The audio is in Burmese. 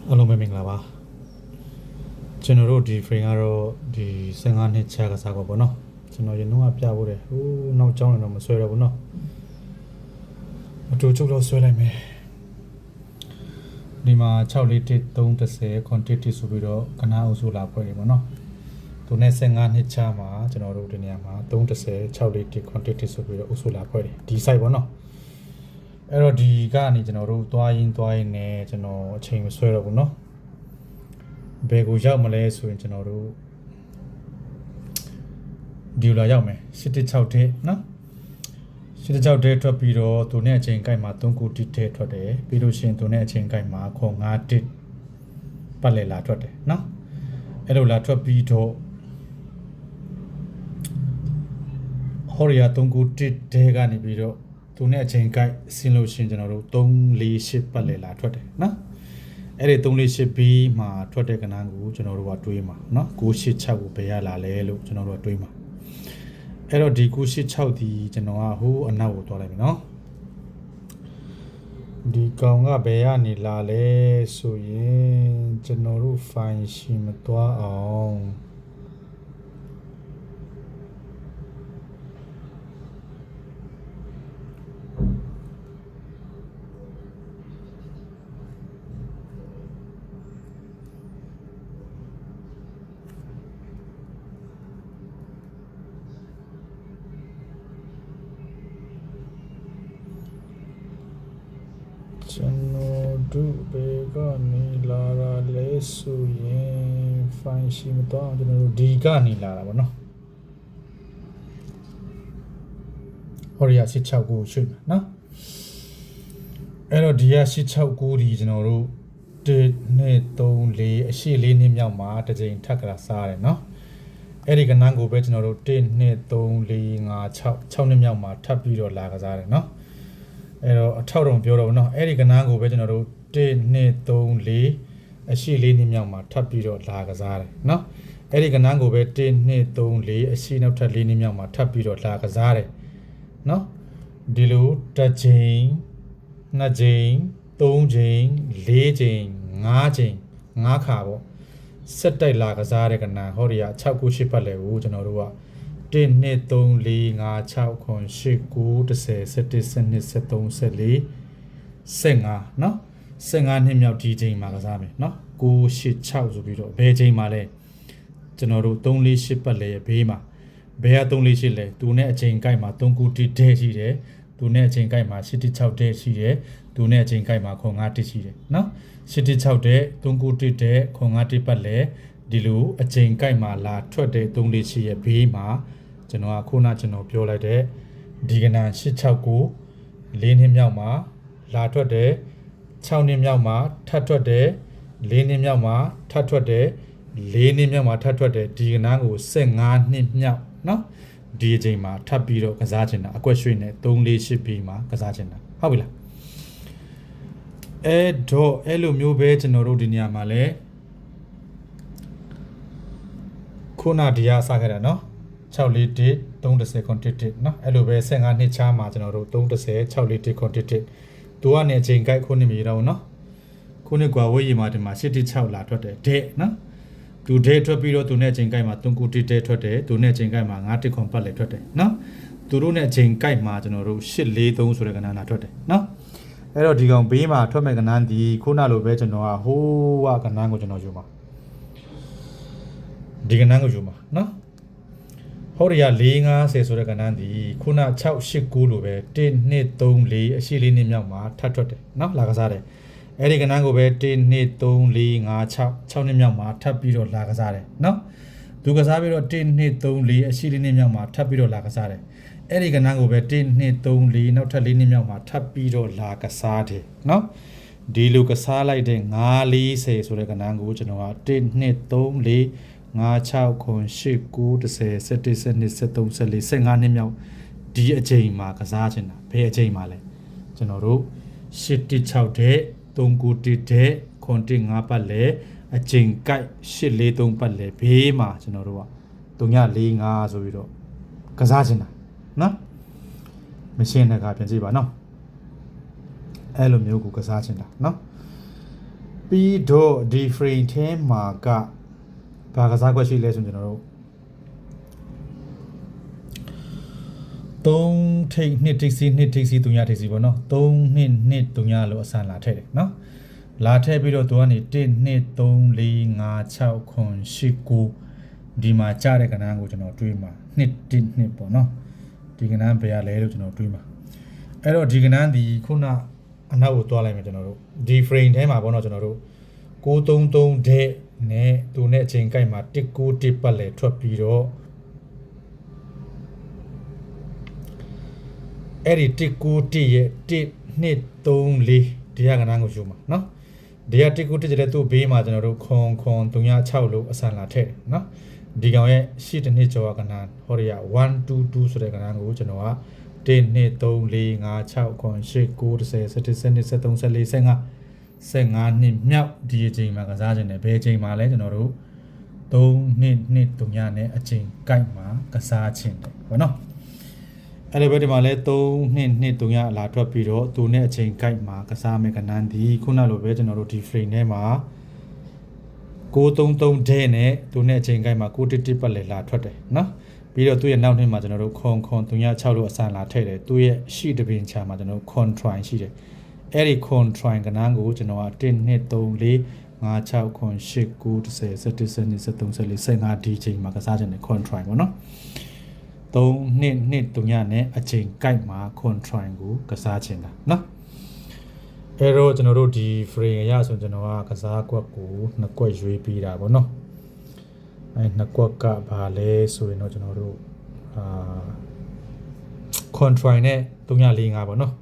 အားလုံးပဲမင်္ဂလာပါကျွန်တော်တို့ဒီ frame ကတော့ဒီ15နှစ်ချကစားကောပေါ့နော်ကျွန်တော်ရင်တော့ပြဖို့တယ်ဟိုးနောက်ကြောင်းလည်းတော့မဆွဲတော့ဘူးနော်အတူချုပ်တော့ဆွဲလိုက်မယ်ဒီမှာ6လေးတစ်330 quantity ဆိုပြီးတော့ကနာအုပ်စုလာဖွဲ့တယ်ပေါ့နော်သူနဲ့15နှစ်ချမှာကျွန်တော်တို့ဒီနေရာမှာ330 6လေးတစ် quantity ဆိုပြီးတော့အုပ်စုလာဖွဲ့တယ်ဒီ site ပေါ့နော်အဲ့တော့ဒီကနေကျွန်တော်တို့သွားရင်းနဲ့ကျွန်တော်အချိန်မဆွဲတော့ဘူးเนาะဘယ်ကိုရောက်မလဲဆိုရင်ကျွန်တော်တို့ဒီလာရောက်မယ်86တဲ့เนาะ86တဲ့ထွက်ပြီးတော့သူနဲ့အချိန်ကိုက်မှာ3ခုတိတဲ့ထွက်တယ်ပြီးလို့ရှိရင်သူနဲ့အချိန်ကိုက်မှာခေါ်5တစ်ပတ်လေလာထွက်တယ်เนาะအဲ့လိုလာထွက်ပြီးတော့ဟောရီယာ3ခုတစ်တဲ့ကနေပြီးတော့သူနဲ့အချိန်ကိုက်ဆင်းလို့ရှိရင်ကျွန်တော်တို့348ပတ်လေလာထွက်တယ်နော်အဲ့ဒီ348ပြီးမှာထွက်တဲ့ကဏ္ဍကိုကျွန်တော်တို့ကတွေးမှာနော်986ကိုဘယ်ရလာလဲလို့ကျွန်တော်တို့ကတွေးမှာအဲ့တော့ဒီ986ဒီကျွန်တော်ကဟိုးအနောက်ကိုသွားလိုက်ပြီနော်ဒီကောင်ကဘယ်ရနေလာလဲဆိုရင်ကျွန်တော်တို့ file ရှိမသွားအောင်ကျွန်တော်တို့ဘယ်ကနေလာတာလဲဆိုရင် file ရှိမသွားအောင်ကျွန်တော်တို့ဒီကနေလာတာပေါ့နော်ဟောရီယာ86ကိုရွှေ့မှာနော်အဲ့တော့ဒီက86ဒီကျွန်တော်တို့1 2 3 4အရှိ4နှစ်မြောက်မှာတစ်ချိန်ထပ်ကြတာစားရတယ်နော်အဲ့ဒီကဏ္ဍကိုပဲကျွန်တော်တို့1 2 3 4 5 6နှစ်မြောက်မှာထပ်ပြီးတော့လာကစားတယ်နော်အဲ့တော့အထောက်တော့ပြောတော့နော်အဲ့ဒီကဏ္ဍကိုပဲကျွန်တော်တို့1 2 3 4အရှိ4နှစ်မြောက်မှာထပ်ပြီးတော့လာကစားတယ်နော်အဲ့ဒီကဏ္ဍကိုပဲ1 2 3 4အရှိနောက်ထပ်4နှစ်မြောက်မှာထပ်ပြီးတော့လာကစားတယ်နော်ဒီလိုတစ်ချိန်နှစ်ချိန်သုံးချိန်လေးချိန်ငါးချိန်ငါးခါပေါ့စက်တိုက်လာကစားတဲ့ကဏ္ဍဟောဒီက6 9 8ပတ်လေကိုကျွန်တော်တို့က1 2 3 4 5 6 9 8 9 10 11 12 13 15เนาะ15နှစ်မြောက်ဒီချိန်မှာကစားမယ်เนาะ9 8 6ဆိုပြီးတော့ဘယ်ချိန်မှာလဲကျွန်တော်တို့3 4 8ပတ်လေဘေးမှာဘယ်က3 4 8လဲသူနဲ့အချိန်ကိုက်မှာ3ခုတိတဲ့ရှိတယ်သူနဲ့အချိန်ကိုက်မှာ86တဲ့ရှိတယ်သူနဲ့အချိန်ကိုက်မှာခွန်5တစ်ရှိတယ်เนาะ86တဲ့3ခုတိတဲ့ခွန်5တစ်ပတ်လေဒီလိုအချိန်ကိုက်မှာလာထွက်တဲ့3 4 8ရဲ့ဘေးမှာကျွန်တော်ကခုနကျွန်တော်ပြောလိုက်တဲ့ဒီကဏ္ဍ869 4နှစ်မြောက်မှာလာထွက်တဲ့6နှစ်မြောက်မှာထပ်ထွက်တဲ့4နှစ်မြောက်မှာထပ်ထွက်တဲ့4နှစ်မြောက်မှာထပ်ထွက်တဲ့ဒီကဏ္ဍကို15နှစ်မြောက်เนาะဒီအချိန်မှာထပ်ပြီးတော့ကစားချင်တာအကွက်ရွှေ့နဲ့348ပြီးမှာကစားချင်တာဟုတ်ပြီလားအဲ့တော့အဲ့လိုမျိုးပဲကျွန်တော်တို့ဒီနေရာမှာလဲခုနဒီဟာစခဲ့တာเนาะ6လေးတစ်330 quantity เนาะအဲ့လိုပဲ15နှစ်ချားမှာကျွန်တော်တို့330 6လေးတစ် quantity သူကနေအချိန်ကိုက်ခုနှစ်မြေတော့เนาะခုနှစ်กว่าဝေးရီမှာဒီမှာ86လာထွက်တယ်တဲ့เนาะသူတဲ့ထွက်ပြီးတော့သူနဲ့အချိန်ကိုက်မှာ3ခုတစ်တဲ့ထွက်တယ်သူနဲ့အချိန်ကိုက်မှာ5တစ်ခွန်ပတ်လေထွက်တယ်เนาะသူတို့နဲ့အချိန်ကိုက်မှာကျွန်တော်တို့843ဆိုတဲ့ကဏ္ဍလာထွက်တယ်เนาะအဲ့တော့ဒီကောင်ဘေးမှာထွက်မဲ့ကဏ္ဍဒီခုနလိုပဲကျွန်တော်ကဟိုးကကဏ္ဍကိုကျွန်တော်ယူမှာဒီကဏ္ဍကိုယူမှာเนาะဟောရီယာ450ဆိုတဲ့ကဏ္ဍဒီခုန689လိုပဲ1 2 3 4အရှိ4နှစ်မြောက်မှာထပ်ထွက်တယ်เนาะလာကစားတယ်အဲ့ဒီကဏ္ဍကိုပဲ1 2 3 4 5 6နှစ်မြောက်မှာထပ်ပြီးတော့လာကစားတယ်เนาะသူကစားပြီးတော့1 2 3 4အရှိ4နှစ်မြောက်မှာထပ်ပြီးတော့လာကစားတယ်အဲ့ဒီကဏ္ဍကိုပဲ1 2 3 4နောက်ထပ်4နှစ်မြောက်မှာထပ်ပြီးတော့လာကစားတယ်เนาะဒီလိုကစားလိုက်တဲ့940ဆိုတဲ့ကဏ္ဍကိုကျွန်တော်က1 2 3 4 5 6 9 8 9 10 11 12 13 14 15နှစ်မြောက်ဒီအချိန်မှာကစားချင်တာဘယ်အချိန်မှာလဲကျွန်တော်တို့86တဲ့3ခုတစ်တဲ့ခွန်တစ်5ပတ်လဲအချိန်ကိုက်843ပတ်လဲဘေးမှာကျွန်တော်တို့က345ဆိုပြီးတော့ကစားချင်တာနော်မရှင်းတဲ့ကပြန်ကြည့်ပါနော်အဲ့လိုမျိုးကိုကစားချင်တာနော် ပြီးတော့ဒီ frame ထဲမှာကဘာကစားကွက်ရှိလဲဆိုကျွန်တော်တို့3ထိပ်2ထိပ်စီ2ထိပ်စီ3ညထိပ်စီပေါ့နော်3 2 2 3ညလို့အစံလာထည့်တယ်နော်လာထည့်ပြီးတော့သူကနေ1 2 3 4 5 6 9 10 9ဒီမှာကြားတဲ့ကဏ္ဍကိုကျွန်တော်တွေးမှာ2 1 2ပေါ့နော်ဒီကဏ္ဍဘယ်ရလဲလို့ကျွန်တော်တွေးမှာအဲ့တော့ဒီကဏ္ဍဒီခုနအနောက်ကိုတွားလိုက်မယ်ကျွန်တော်တို့ဒီ frame ထဲမှာပေါ့နော်ကျွန်တော်တို့933တဲ့နဲ့သူနဲ့အချိန်ကိုက်မှာ191ပတ်လဲထွက်ပြီးတော့အဲ့ဒီ191ရဲ့1 2 3 4ဒီကဏ္ဍကိုယူမှာနော်ဒီက191ကျတဲ့သူ့ဘေးမှာကျွန်တော်တို့ခွန်306လို့အစံလာထည့်နော်ဒီကောင်ရဲ့ရှစ်တစ်နှစ်ကျော်ကဏ္ဍဟောရ1 2 2ဆိုတဲ့ကဏ္ဍကိုကျွန်တော်က1 2 3 4 5 6 9 10 9 10 11 12 13 14 15 15နှစ်မြောက်ဒီအချိန်မှာကစားခြင်းနဲ့ဘယ်အချိန်မှာလဲကျွန်တော်တို့3 2 2 3ညနဲ့အချိန်ကိုက်မှာကစားခြင်းတယ်ဘောနော်အဲ့ဒီဘက်ဒီမှာလဲ3 2 2 3ညအလာထွက်ပြီးတော့သူနဲ့အချိန်ကိုက်မှာကစားမယ်ကဏ္ဍဒီခုနလိုပဲကျွန်တော်တို့ဒီ frame ထဲမှာ933တဲ့နဲ့သူနဲ့အချိန်ကိုက်မှာ911ပတ်လဲလာထွက်တယ်နော်ပြီးတော့သူ့ရဲ့နောက်နှစ်မှာကျွန်တော်တို့ခွန်306လို့အစံလာထည့်တယ်သူ့ရဲ့ရှိတပင်ချာမှာကျွန်တော်တို့ control ရှိတယ်အဲ့ဒီ control ကဏ္ဍကိုကျွန်တော်က1 2 3 4 5 6 9 10 11 12 13 14 15ဒီချိန်မှာကစားခြင်းနဲ့ control ပေါ့နော်3 2 2 3ညနဲ့အချိန်ကိုက်မှာ control ကိုကစားခြင်းတာနော်အဲ့တော့ကျွန်တော်တို့ဒီ frame ရဆိုကျွန်တော်ကကစားကွက်ကိုနှစ်ကွက်ရွေးပြီးတာပေါ့နော်အဲ့နှစ်ကွက်ကဘာလဲဆိုရင်တော့ကျွန်တော်တို့control နဲ့345ပေါ့နော်